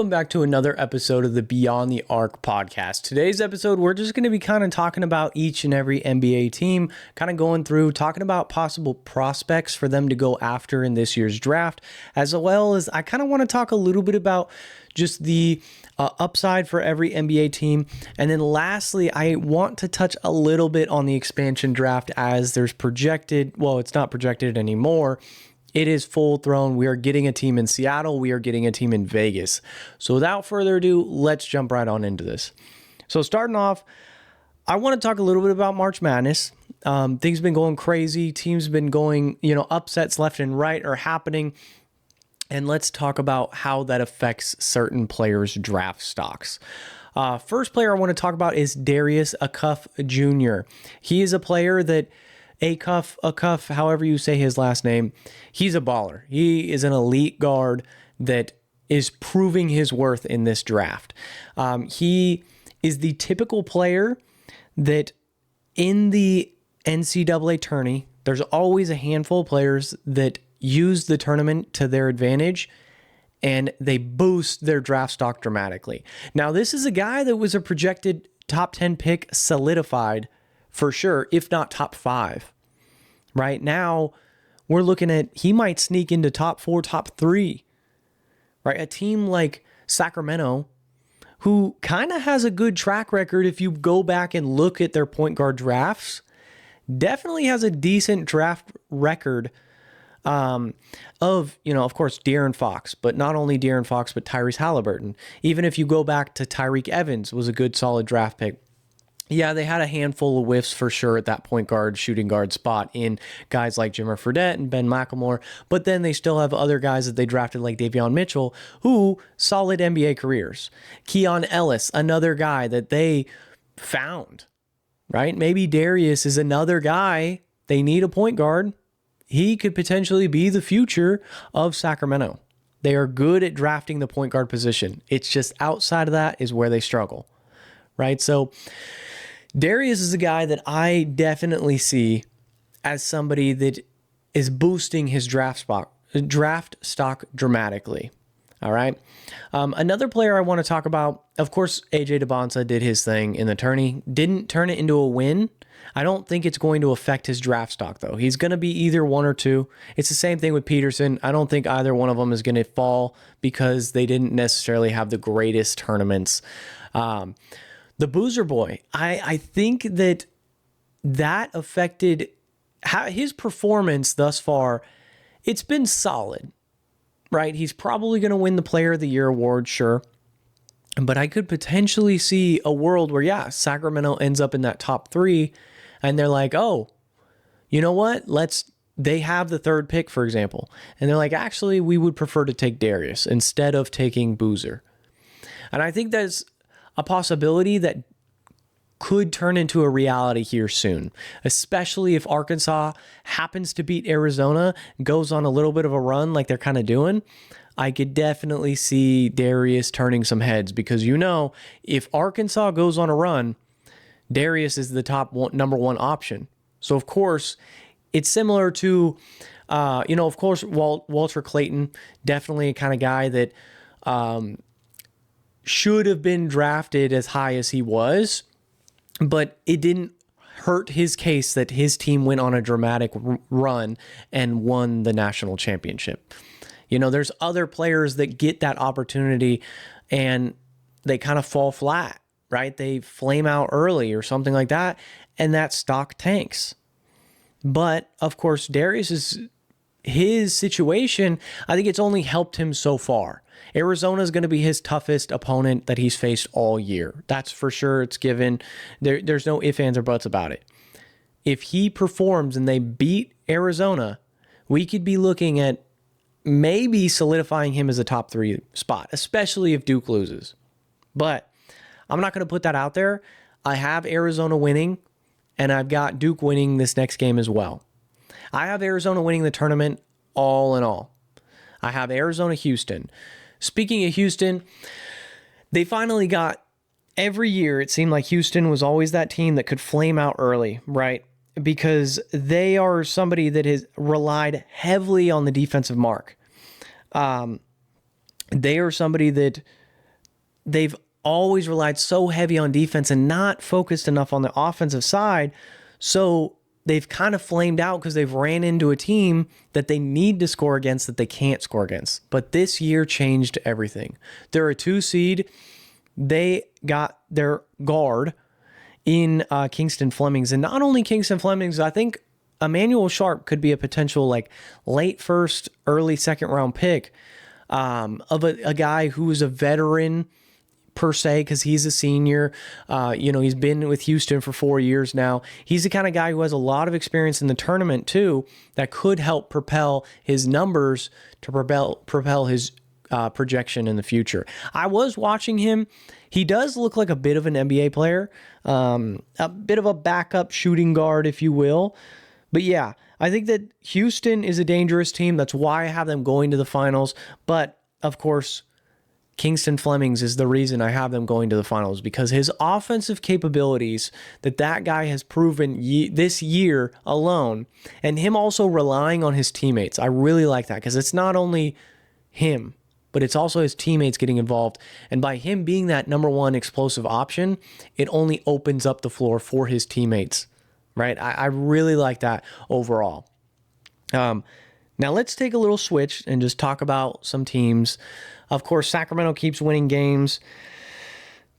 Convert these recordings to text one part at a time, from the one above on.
Welcome back to another episode of the Beyond the Arc podcast. Today's episode, we're just going to be kind of talking about each and every NBA team, kind of going through, talking about possible prospects for them to go after in this year's draft, as well as I kind of want to talk a little bit about just the upside for every NBA team. And then lastly, I want to touch a little bit on the expansion draft as there's projected, well, it's not projected anymore. It is full thrown. We are getting a team in Seattle. We are getting a team in Vegas. So without further ado, let's jump right on into this. So starting off, I want to talk a little bit about March Madness. Things have been going crazy. Teams have been going, upsets left and right are happening. And let's talk about how that affects certain players' draft stocks. First player I want to talk about is Darius Acuff Jr. He is a player that Acuff, however you say his last name, he's a baller. He is an elite guard that is proving his worth in this draft. He is the typical player that in the NCAA tourney, there's always a handful of players that use the tournament to their advantage and they boost their draft stock dramatically. Now, this is a guy that was a projected top 10 pick solidified for sure, if not top 5. Right now, we're looking at he might sneak into top 4, top 3. Right? A team like Sacramento, who kind of has a good track record if you go back and look at their point guard drafts, definitely has a decent draft record of course, De'Aaron Fox, but not only De'Aaron Fox, but Tyrese Halliburton. Even if you go back to Tyreke Evans was a good solid draft pick. Yeah, they had a handful of whiffs for sure at that point guard, shooting guard spot in guys like Jimmer Fredette and Ben McLemore, but then they still have other guys that they drafted like Davion Mitchell, who solid NBA careers. Keon Ellis, another guy that they found, right? Maybe Darius is another guy. They need a point guard. He could potentially be the future of Sacramento. They are good at drafting the point guard position. It's just outside of that is where they struggle, right? So Darius is a guy that I definitely see as somebody that is boosting his draft stock dramatically. All right. Another player I want to talk about, of course, AJ Debonsa did his thing in the tourney, didn't turn it into a win. I don't think it's going to affect his draft stock, though. He's going to be either 1 or 2. It's the same thing with Peterson. I don't think either one of them is going to fall because they didn't necessarily have the greatest tournaments. The Boozer Boy, I think that affected his performance thus far. It's been solid, right? He's probably going to win the Player of the Year award, sure. But I could potentially see a world where, Sacramento ends up in that top 3, and they're like, oh, you know what? They have the 3rd pick, for example. And they're like, actually, we would prefer to take Darius instead of taking Boozer. And I think that's a possibility that could turn into a reality here soon, especially if Arkansas happens to beat Arizona, goes on a little bit of a run like they're kind of doing. I could definitely see Darius turning some heads because, if Arkansas goes on a run, Darius is the number 1 option. So, of course, it's similar to, of course, Walter Clayton, definitely a kind of guy that should have been drafted as high as he was, but it didn't hurt his case that his team went on a dramatic run and won the national championship. There's other players that get that opportunity and they kind of fall flat, right? They flame out early or something like that, and that stock tanks. But, of course, his situation, I think it's only helped him so far. Arizona is going to be his toughest opponent that he's faced all year. That's for sure. It's given. There's no ifs, ands, or buts about it. If he performs and they beat Arizona, we could be looking at maybe solidifying him as a top 3 spot, especially if Duke loses. But I'm not going to put that out there. I have Arizona winning, and I've got Duke winning this next game as well. I have Arizona winning the tournament all in all. I have Arizona-Houston. Speaking of Houston, they finally got, every year it seemed like Houston was always that team that could flame out early, right? Because they are somebody that has relied heavily on the defensive mark. They are somebody that they've always relied so heavy on defense and not focused enough on the offensive side. So they've kind of flamed out because they've ran into a team that they need to score against that they can't score against. But this year changed everything. They're a 2 seed. They got their guard in Kingston Flemings. And not only Kingston Flemings, I think Emmanuel Sharp could be a potential like late first, early second round pick of a guy who is a veteran per se, because he's a senior. He's been with Houston for 4 years now. He's the kind of guy who has a lot of experience in the tournament too, that could help propel his numbers to propel his projection in the future. I was watching him. He does look like a bit of an NBA player, a bit of a backup shooting guard, if you will. But yeah, I think that Houston is a dangerous team. That's why I have them going to the finals. But of course, Kingston Flemings is the reason I have them going to the finals, because his offensive capabilities that guy has proven this year alone, and him also relying on his teammates. I really like that, because it's not only him, but it's also his teammates getting involved. And by him being that number one explosive option, it only opens up the floor for his teammates, right? I really like that overall. Now let's take a little switch and just talk about some teams. Of course, Sacramento keeps winning games.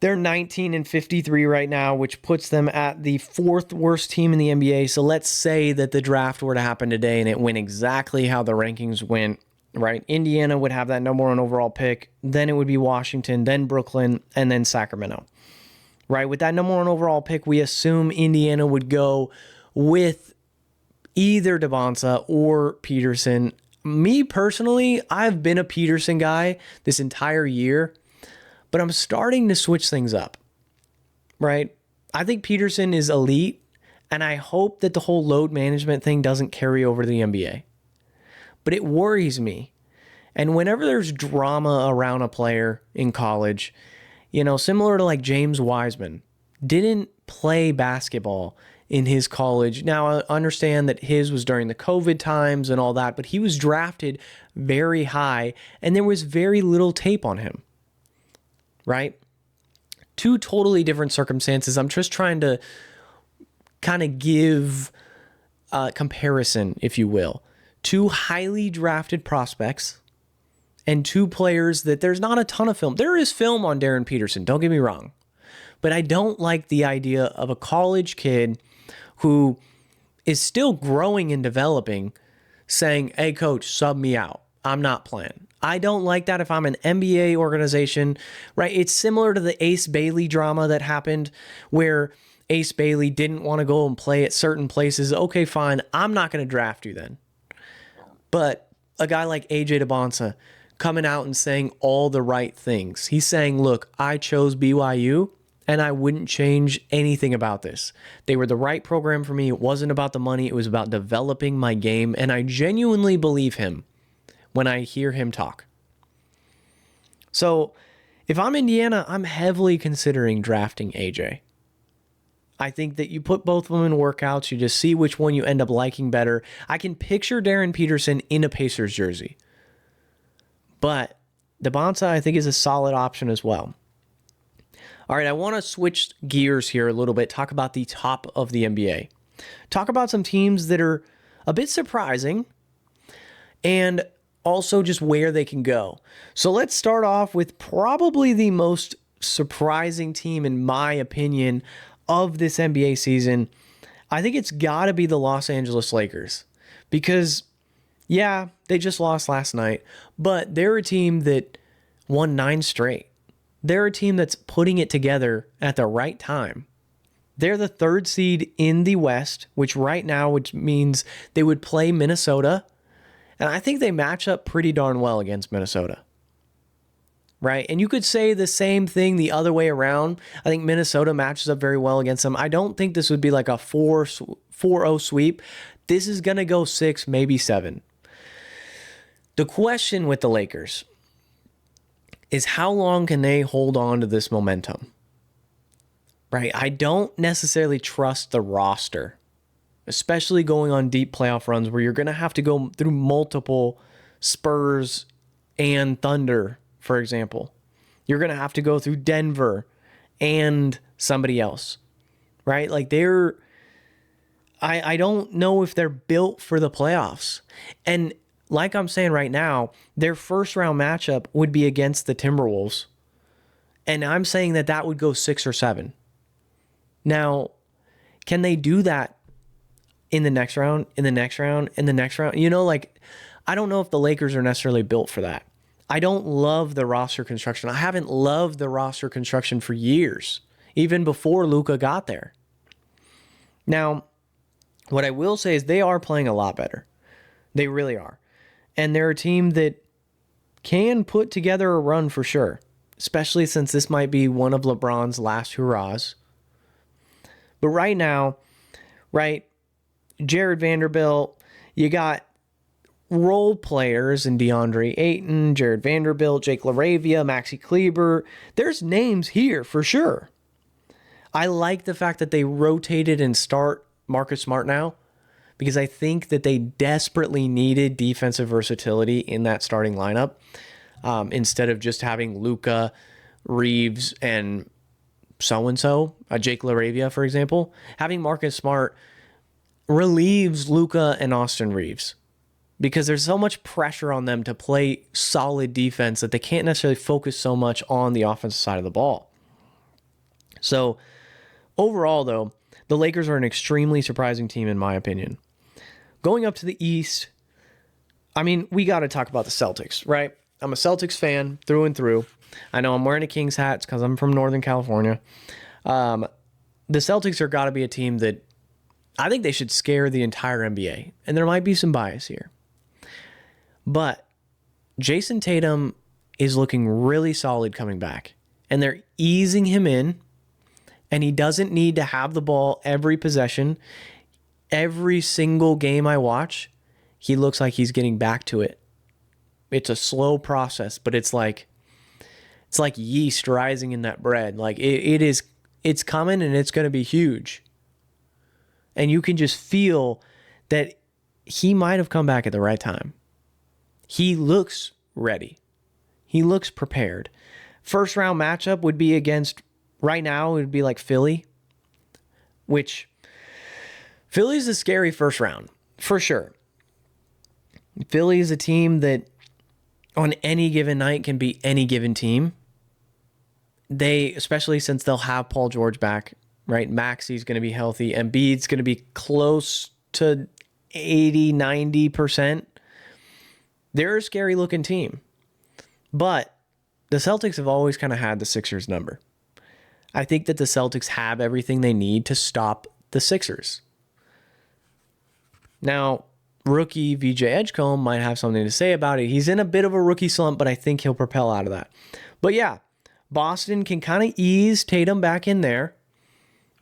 They're 19-53 right now, which puts them at the 4th worst team in the NBA. So let's say that the draft were to happen today and it went exactly how the rankings went, right? Indiana would have that number 1 overall pick. Then it would be Washington, then Brooklyn, and then Sacramento, right? With that number 1 overall pick, we assume Indiana would go with either Debonsa or Peterson. Me personally, I've been a Peterson guy this entire year, but I'm starting to switch things up, right? I think Peterson is elite, and I hope that the whole load management thing doesn't carry over to the NBA. But it worries me. And whenever there's drama around a player in college, similar to like James Wiseman, didn't play basketball in his college. Now, I understand that his was during the COVID times and all that, but he was drafted very high, and there was very little tape on him, right? 2 totally different circumstances. I'm just trying to kind of give a comparison, if you will. 2 highly drafted prospects and 2 players that there's not a ton of film. There is film on Darren Peterson, don't get me wrong. But I don't like the idea of a college kid who is still growing and developing saying, hey, coach, sub me out. I'm not playing. I don't like that if I'm an NBA organization, right? It's similar to the Ace Bailey drama that happened where Ace Bailey didn't want to go and play at certain places. Okay, fine. I'm not going to draft you then. But a guy like AJ Debonsa coming out and saying all the right things. He's saying, look, I chose BYU, and I wouldn't change anything about this. They were the right program for me. It wasn't about the money. It was about developing my game. And I genuinely believe him when I hear him talk. So if I'm Indiana, I'm heavily considering drafting AJ. I think that you put both of them in workouts. You just see which one you end up liking better. I can picture Darren Peterson in a Pacers jersey. But Debonsa, I think, is a solid option as well. All right, I want to switch gears here a little bit, talk about the top of the NBA. Talk about some teams that are a bit surprising and also just where they can go. So let's start off with probably the most surprising team, in my opinion, of this NBA season. I think it's got to be the Los Angeles Lakers because, yeah, they just lost last night, but they're a team that won 9 straight. They're a team that's putting it together at the right time. They're the 3rd seed in the West, which means they would play Minnesota. And I think they match up pretty darn well against Minnesota. Right? And you could say the same thing the other way around. I think Minnesota matches up very well against them. I don't think this would be like a 4-0 sweep. This is going to go 6, maybe 7. The question with the Lakers is how long can they hold on to this momentum, right? I don't necessarily trust the roster, especially going on deep playoff runs where you're going to have to go through multiple Spurs and Thunder, for example. You're going to have to go through Denver and somebody else, right? Like I don't know if they're built for the playoffs. And like I'm saying right now, their first round matchup would be against the Timberwolves. And I'm saying that would go 6 or 7. Now, can they do that in the next round, in the next round, in the next round? I don't know if the Lakers are necessarily built for that. I don't love the roster construction. I haven't loved the roster construction for years, even before Luka got there. Now, what I will say is they are playing a lot better. They really are. And they're a team that can put together a run for sure, especially since this might be one of LeBron's last hurrahs. But right now, right, Jared Vanderbilt, you got role players in DeAndre Ayton, Jared Vanderbilt, Jake LaRavia, Maxi Kleber. There's names here for sure. I like the fact that they rotated and start Marcus Smart now, because I think that they desperately needed defensive versatility in that starting lineup, instead of just having Luka, Reeves, and so-and-so, Jake LaRavia, for example. Having Marcus Smart relieves Luka and Austin Reeves, because there's so much pressure on them to play solid defense that they can't necessarily focus so much on the offensive side of the ball. So overall, though, the Lakers are an extremely surprising team, in my opinion. Going up to the East, I mean, we got to talk about the Celtics, right? I'm a Celtics fan through and through. I know I'm wearing a Kings hat because I'm from Northern California. The Celtics are got to be a team that I think they should scare the entire NBA. And there might be some bias here. But Jason Tatum is looking really solid coming back. And they're easing him in. And he doesn't need to have the ball every possession. Every single game I watch, he looks like he's getting back to it. It's a slow process, but it's like yeast rising in that bread. Like it's coming and it's going to be huge. And you can just feel that he might have come back at the right time. He looks ready. He looks prepared. First round matchup would be against, right now, it would be like Philly, which Philly's a scary first round, for sure. Philly is a team that on any given night can beat any given team. They, especially since they'll have Paul George back, right? Maxi's going to be healthy. Embiid's going to be close to 80, 90%. They're a scary looking team. But the Celtics have always kind of had the Sixers number. I think that the Celtics have everything they need to stop the Sixers. Now, rookie VJ Edgecombe might have something to say about it. He's in a bit of a rookie slump, but I think he'll propel out of that. But yeah, Boston can kind of ease Tatum back in there,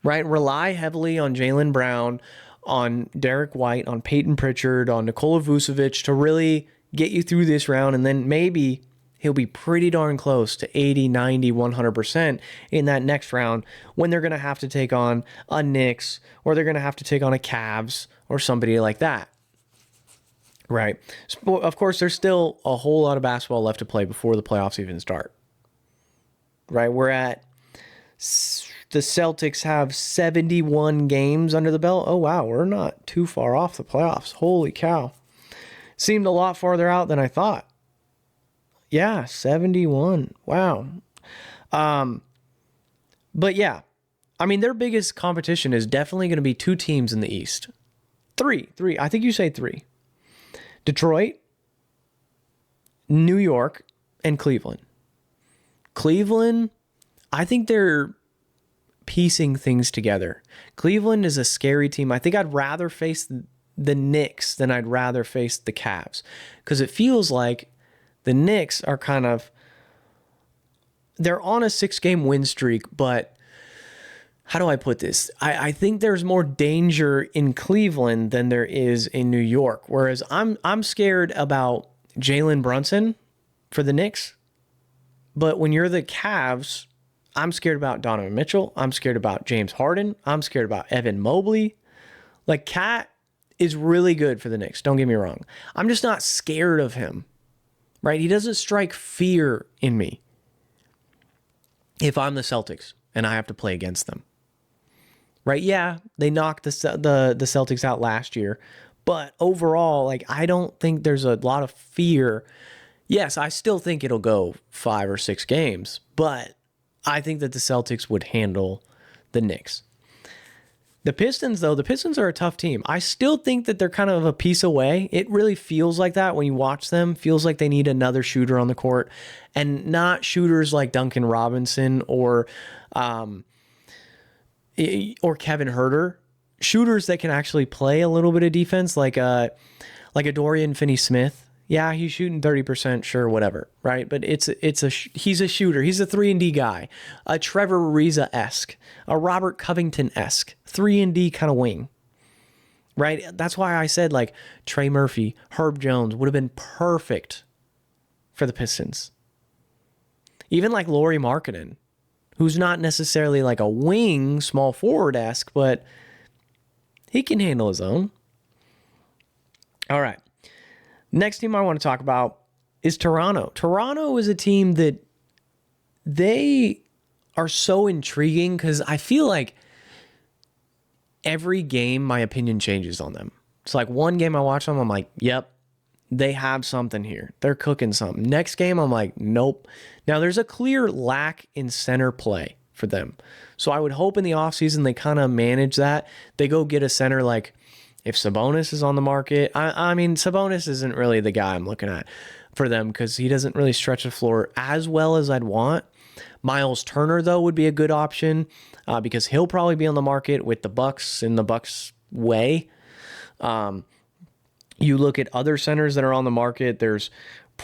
right? Rely heavily on Jaylen Brown, on Derek White, on Peyton Pritchard, on Nikola Vucevic to really get you through this round, and then maybe he'll be pretty darn close to 80, 90, 100% in that next round when they're going to have to take on a Knicks or they're going to have to take on a Cavs or somebody like that. Right. Of course, there's still a whole lot of basketball left to play before the playoffs even start. Right. The Celtics have 71 games under the belt. Oh, wow. We're not too far off the playoffs. Holy cow. Seemed a lot farther out than I thought. Yeah, 71. Wow. But yeah, I mean, their biggest competition is definitely going to be two teams in the East. Three. I think you say three. Detroit, New York, and Cleveland. Cleveland, I think they're piecing things together. Cleveland is a scary team. I think I'd rather face the Knicks than I'd rather face the Cavs, because it feels like the Knicks are they're on a 6-game win streak, but how do I put this? I think there's more danger in Cleveland than there is in New York. Whereas I'm scared about Jalen Brunson for the Knicks. But when you're the Cavs, I'm scared about Donovan Mitchell. I'm scared about James Harden. I'm scared about Evan Mobley. Like, Cat is really good for the Knicks. Don't get me wrong. I'm just not scared of him. Right? He doesn't strike fear in me. if I'm the Celtics and I have to play against them. Right? Yeah, they knocked the Celtics out last year, but overall, like, I don't think there's a lot of fear. Yes, I still think it'll go 5 or 6 games, but I think that the Celtics would handle the Knicks. The Pistons, though, the Pistons are a tough team. I still think that they're kind of a piece away. It really feels like that when you watch them. Feels like they need another shooter on the court, and not shooters like Duncan Robinson or Kevin Huerter. Shooters that can actually play a little bit of defense, like a Dorian Finney-Smith. Yeah, he's shooting 30%, sure, whatever, right? But he's a shooter. He's a 3-and-D guy, a Trevor Ariza-esque, a Robert Covington-esque, 3-and-D kind of wing, right? That's why I said, like, Trey Murphy, Herb Jones would have been perfect for the Pistons. Even like Lauri Markkanen, who's not necessarily like a wing, small forward-esque, but he can handle his own. All right. Next team I want to talk about is Toronto. Toronto is a team that they are so intriguing because I feel like every game my opinion changes on them. It's like one game I watch them, I'm like, yep, they have something here. They're cooking something. Next game, I'm like, nope. Now, there's a clear lack in center play for them. So I would hope in the offseason they kind of manage that. They go get a center like, if Sabonis is on the market, I mean, Sabonis isn't really the guy I'm looking at for them because he doesn't really stretch the floor as well as I'd want. Miles Turner, though, would be a good option because he'll probably be on the market with the Bucks in the Bucks way. You look at other centers that are on the market. There's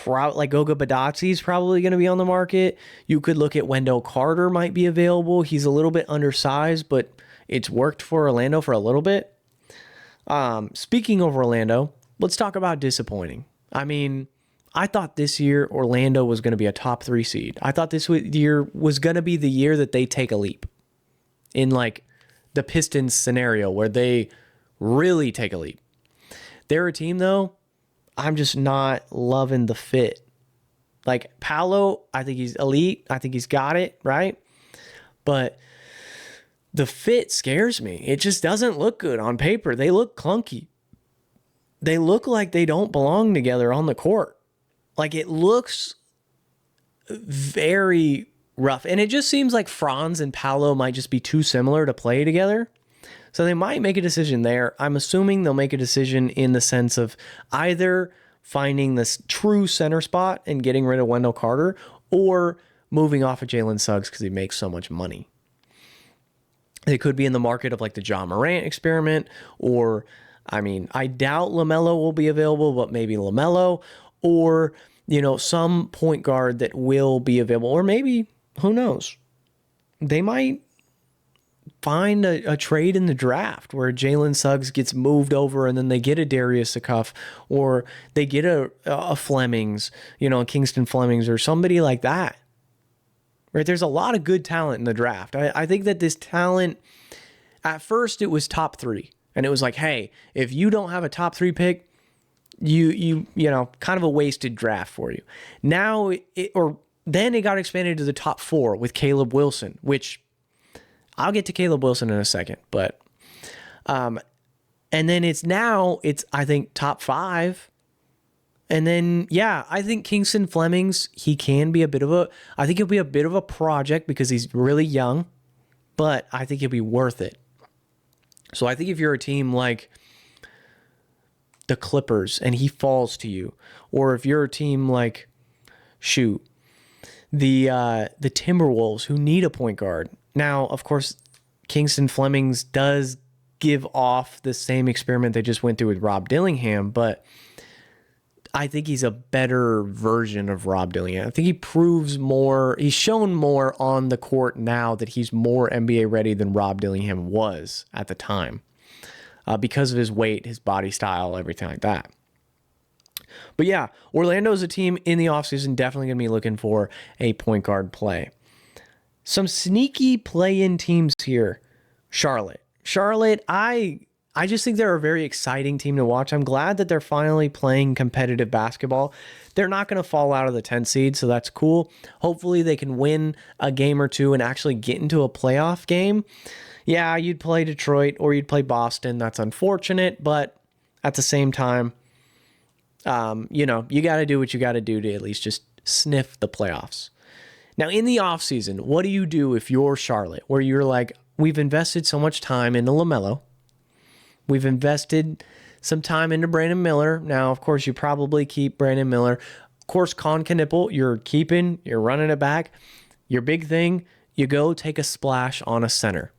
like Goga Badatsi is probably going to be on the market. You could look at Wendell Carter might be available. He's a little bit undersized, but it's worked for Orlando for a little bit. Speaking of Orlando, let's talk about disappointing. I mean, I thought this year Orlando was going to be a top 3 seed. I thought this year was going to be the year that they take a leap in like the Pistons scenario where they really take a leap. They're a team, though, I'm just not loving the fit. Like Paolo, I think he's elite. I think he's got it, right? But the fit scares me. It just doesn't look good on paper. They look clunky. They look like they don't belong together on the court. Like it looks very rough. And it just seems like Franz and Paolo might just be too similar to play together. So they might make a decision there. I'm assuming they'll make a decision in the sense of either finding this true center spot and getting rid of Wendell Carter or moving off of Jalen Suggs because he makes so much money. They could be in the market of like the John Morant experiment, or, I mean, I doubt LaMelo will be available, but maybe LaMelo, or, you know, some point guard that will be available, or maybe, who knows, they might find a trade in the draft where Jalen Suggs gets moved over and then they get a Darius Sikuff, or they get a Flemings, you know, a Kingston Flemings or somebody like that. Right, there's a lot of good talent in the draft. I think that this talent, at first it was top 3. And it was like, hey, if you don't have a top 3 pick, you know, kind of a wasted draft for you. Now, then it got expanded to the top 4 with Caleb Wilson, which I'll get to Caleb Wilson in a second. But, and then it's I think, top 5. And then, yeah, I think Kingston Flemings, he can be I think he'll be a bit of a project because he's really young, but I think he'll be worth it. So I think if you're a team like the Clippers and he falls to you, or if you're a team like, the Timberwolves who need a point guard. Now, of course, Kingston Flemings does give off the same experiment they just went through with Rob Dillingham, but I think he's a better version of Rob Dillingham. I think he proves more. He's shown more on the court now that he's more NBA ready than Rob Dillingham was at the time because of his weight, his body style, everything like that. But yeah, Orlando's a team in the offseason definitely going to be looking for a point guard play. Some sneaky play-in teams here. Charlotte, I I just think they're a very exciting team to watch. I'm glad that they're finally playing competitive basketball. They're not going to fall out of the 10th seed, so that's cool. Hopefully they can win a game or two and actually get into a playoff game. Yeah, you'd play Detroit or you'd play Boston. That's unfortunate, but at the same time, you got to do what you got to do to at least just sniff the playoffs. Now, in the offseason, what do you do if you're Charlotte, where you're like, we've invested so much time into LaMelo. We've invested some time into Brandon Miller. Now, of course, you probably keep Brandon Miller. Of course, Con Knipple, you're running it back. Your big thing, you go take a splash on a center.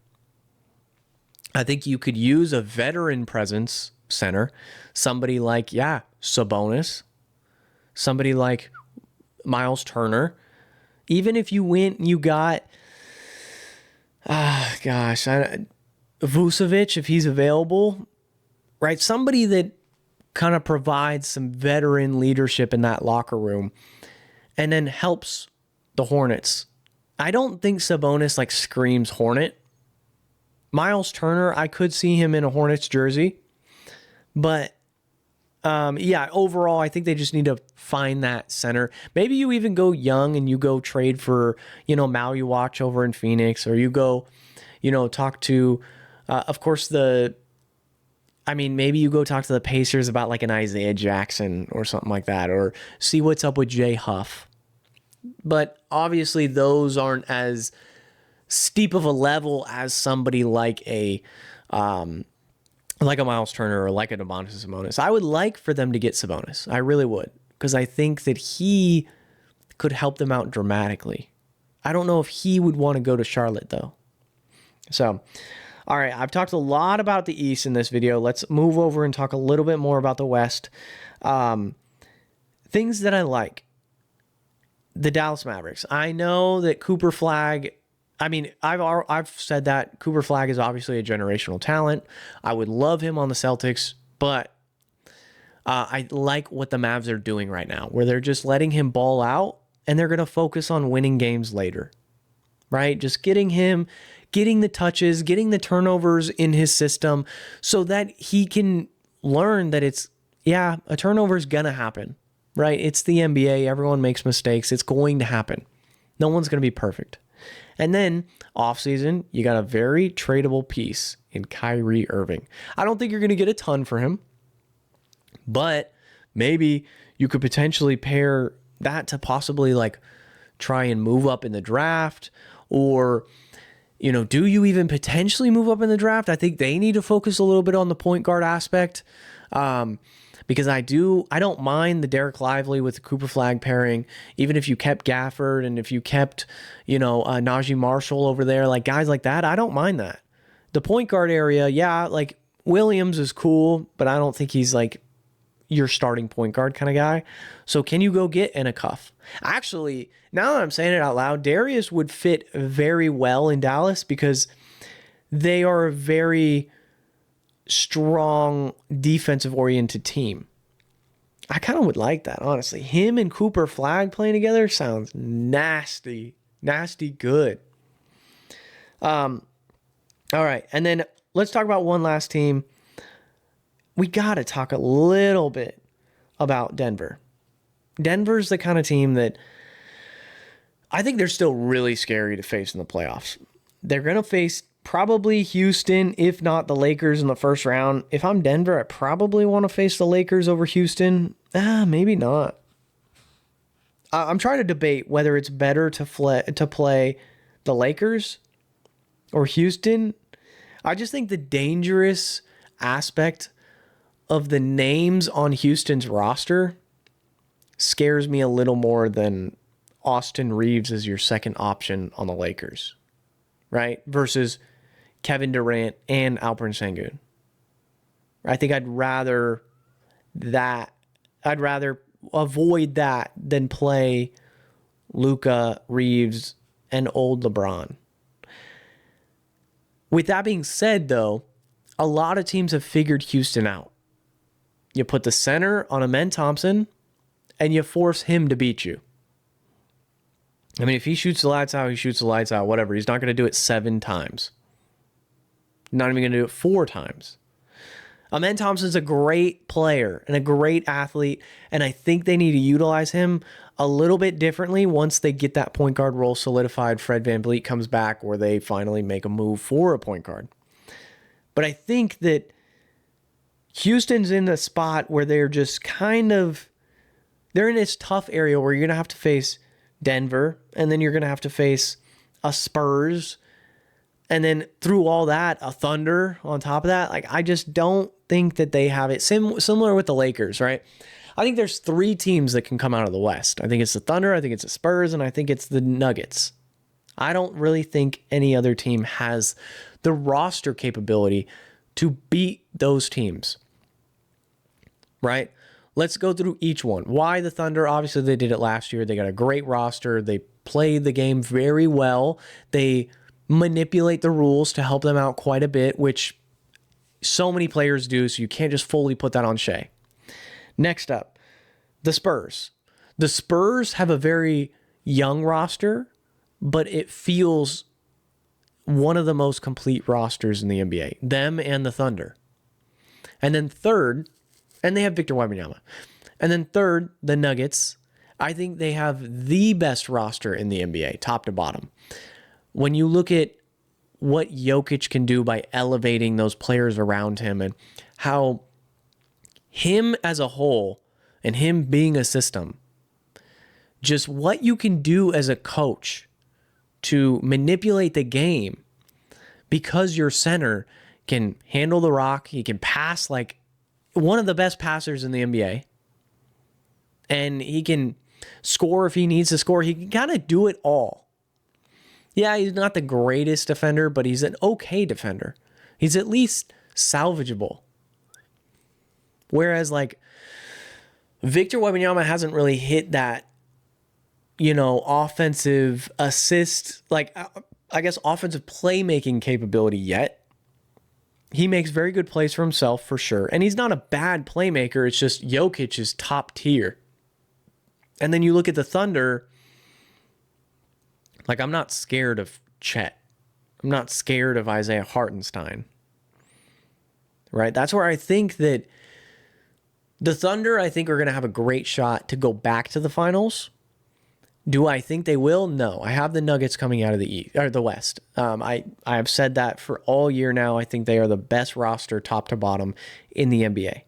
I think you could use a veteran presence center, somebody like, Sabonis, somebody like Miles Turner. Even if you went and you got, Vucevic, if he's available, right? Somebody that kind of provides some veteran leadership in that locker room and then helps the Hornets. I don't think Sabonis like screams Hornet. Miles Turner, I could see him in a Hornets jersey. But overall, I think they just need to find that center. Maybe you even go young and you go trade for, Maui Watch over in Phoenix, or you go, talk to, maybe you go talk to the Pacers about like an Isaiah Jackson or something like that, or see what's up with Jay Huff. But obviously those aren't as steep of a level as somebody like a Miles Turner or like a Domantas Sabonis. I would like for them to get Sabonis. I really would, because I think that he could help them out dramatically. I don't know if he would want to go to Charlotte though. So, all right, I've talked a lot about the East in this video. Let's move over and talk a little bit more about the West. Things that I like. The Dallas Mavericks. I know that Cooper Flagg, I've said that Cooper Flagg is obviously a generational talent. I would love him on the Celtics, but I like what the Mavs are doing right now, where they're just letting him ball out and they're going to focus on winning games later, right? Just getting the touches, getting the turnovers in his system so that he can learn that a turnover is going to happen, right? It's the NBA. Everyone makes mistakes. It's going to happen. No one's going to be perfect. And then offseason, you got a very tradable piece in Kyrie Irving. I don't think you're going to get a ton for him, but maybe you could potentially pair that to possibly like try and move up in the draft, or, do you even potentially move up in the draft? I think they need to focus a little bit on the point guard aspect. Because I don't mind the Derek Lively with the Cooper Flagg pairing, even if you kept Gafford and if you kept, Najee Marshall over there, like guys like that, I don't mind that. The point guard area, like Williams is cool, but I don't think he's like your starting point guard kind of guy. So can you go get in a cuff? Actually, now that I'm saying it out loud, Darius would fit very well in Dallas because they are a very strong defensive-oriented team. I kind of would like that, honestly. Him and Cooper Flagg playing together sounds nasty good. All right, and then let's talk about one last team. We got to talk a little bit about Denver. Denver's the kind of team that I think they're still really scary to face in the playoffs. They're going to face probably Houston, if not the Lakers in the first round. If I'm Denver, I probably want to face the Lakers over Houston. Maybe not. I'm trying to debate whether it's better to play the Lakers or Houston. I just think the dangerous aspect of the names on Houston's roster scares me a little more than Austin Reeves as your second option on the Lakers, right? Versus Kevin Durant and Alperen Sengun. I think I'd rather avoid that than play Luka, Reeves, and old LeBron. With that being said, though, a lot of teams have figured Houston out. You put the center on Amen Thompson, and you force him to beat you. I mean, if he shoots the lights out, he shoots the lights out, whatever. He's not going to do it 7 times. Not even going to do it 4 times. Amen Thompson's a great player and a great athlete, and I think they need to utilize him a little bit differently once they get that point guard role solidified. Fred VanVleet comes back, or they finally make a move for a point guard. But I think that Houston's in a spot where they're just they're in this tough area where you're going to have to face Denver, and then you're going to have to face a Spurs, and then through all that, a Thunder on top of that. Like, I just don't think that they have it. Similar with the Lakers, right? I think there's 3 teams that can come out of the West. I think it's the Thunder, I think it's the Spurs, and I think it's the Nuggets. I don't really think any other team has the roster capability to beat those teams, right? Let's go through each one. Why the Thunder? Obviously, they did it last year. They got a great roster. They play the game very well. They manipulate the rules to help them out quite a bit, which so many players do, so you can't just fully put that on Shea. Next up, the Spurs. The Spurs have a very young roster, but it feels one of the most complete rosters in the NBA. Them and the Thunder. And then third, and they have Victor Wembanyama. And then third, the Nuggets. I think they have the best roster in the NBA, top to bottom. When you look at what Jokic can do by elevating those players around him, and how him as a whole and him being a system, just what you can do as a coach to manipulate the game, because your center can handle the rock, he can pass like one of the best passers in the NBA, and he can score if he needs to score. He can kind of do it all. Yeah, he's not the greatest defender, but he's an okay defender. He's at least salvageable. Whereas, like, Victor Wembanyama hasn't really hit that, offensive assist, like, I guess offensive playmaking capability yet. He makes very good plays for himself, for sure. And he's not a bad playmaker. It's just Jokic is top tier. And then you look at the Thunder, like, I'm not scared of Chet. I'm not scared of Isaiah Hartenstein. Right? That's where I think that the Thunder, I think, are going to have a great shot to go back to the finals. Do I think they will? No. I have the Nuggets coming out of the East or the West. I have said that for all year now. I think they are the best roster, top to bottom, in the NBA.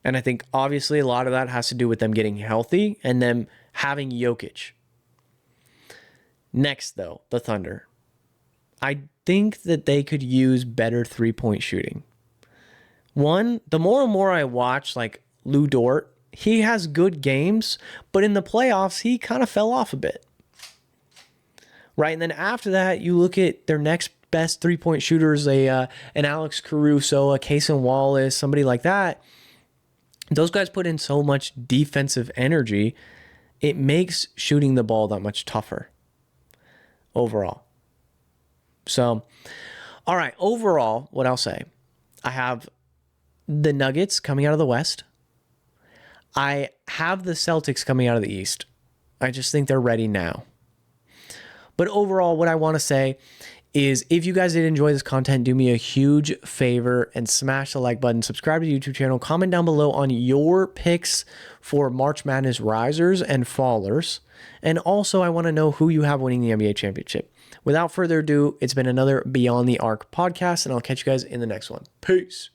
And I think obviously a lot of that has to do with them getting healthy and them having Jokic. Next, though, the Thunder. I think that they could use better three-point shooting. One, the more and more I watch, like, Lou Dort, he has good games, but in the playoffs, he kind of fell off a bit. Right? And then after that, you look at their next best three-point shooters, an Alex Caruso, a Cason Wallace, somebody like that. Those guys put in so much defensive energy, it makes shooting the ball that much tougher overall. So, all right, overall, what I'll say, I have the Nuggets coming out of the West. I have the Celtics coming out of the East. I just think they're ready now. But overall, what I want to say is, if you guys did enjoy this content, do me a huge favor and smash the like button, subscribe to the YouTube channel, comment down below on your picks for March Madness risers and fallers. And also, I want to know who you have winning the NBA championship. Without further ado, it's been another Beyond the Arc podcast, and I'll catch you guys in the next one. Peace.